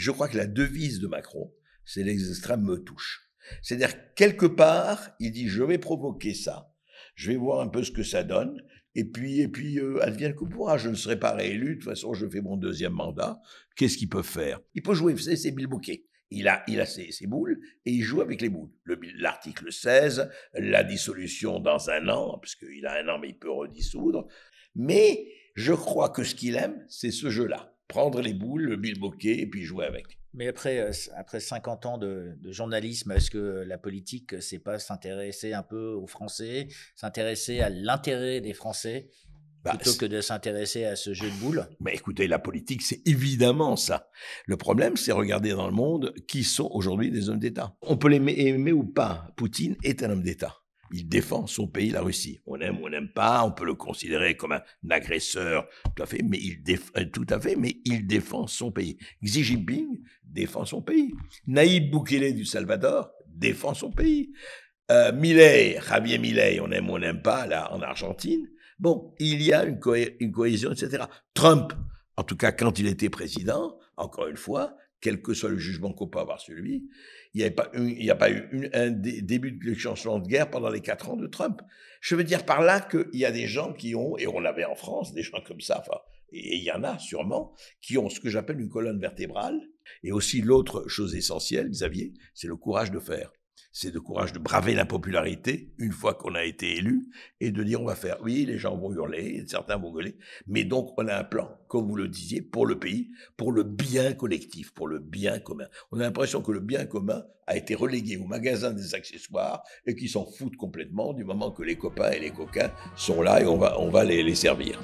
je crois que la devise de Macron, c'est les extrêmes me touchent. C'est-à-dire, quelque part, il dit, je vais provoquer ça, je vais voir un peu ce que ça donne, et puis, advienne que pourra, je ne serai pas réélu, de toute façon, je fais mon deuxième mandat, qu'est-ce qu'il peut faire? Il peut jouer, vous savez, c'est Bill Bouquet. Il a ses boules, et il joue avec les boules. L'article 16, la dissolution dans 1 an, parce qu'il a 1 an, mais il peut redissoudre. Mais je crois que ce qu'il aime, c'est ce jeu-là. Prendre les boules, le Bill Bouquet, et puis jouer avec. Mais après 50 ans de journalisme, est-ce que la politique, c'est pas s'intéresser un peu aux Français, s'intéresser à l'intérêt des Français, plutôt que de s'intéresser à ce jeu de boules? Mais écoutez, la politique, c'est évidemment ça. Le problème, c'est regarder dans le monde qui sont aujourd'hui des hommes d'État. On peut aimer ou pas. Poutine est un homme d'État. Il défend son pays, la Russie. On aime ou on n'aime pas, on peut le considérer comme un agresseur, tout à fait, mais il défend son pays. Xi Jinping défend son pays. Nayib Bukele du Salvador défend son pays. Javier Milei, on aime ou on n'aime pas, là, en Argentine. Bon, il y a une cohésion, etc. Trump, en tout cas quand il était président, encore une fois, quel que soit le jugement qu'on peut avoir sur lui, il n'y a pas eu un début de changement de guerre pendant les 4 ans de Trump. Je veux dire par là qu'il y a des gens qui ont, et on l'avait en France, des gens comme ça, enfin, et il y en a sûrement, qui ont ce que j'appelle une colonne vertébrale, et aussi l'autre chose essentielle, Xavier, c'est le courage de faire. C'est le courage de braver l'impopularité une fois qu'on a été élu et de dire on va faire. Oui, les gens vont hurler, certains vont gueuler, mais donc on a un plan, comme vous le disiez, pour le pays, pour le bien collectif, pour le bien commun. On a l'impression que le bien commun a été relégué au magasin des accessoires et qu'ils s'en foutent complètement du moment que les copains et les coquins sont là et on va les servir.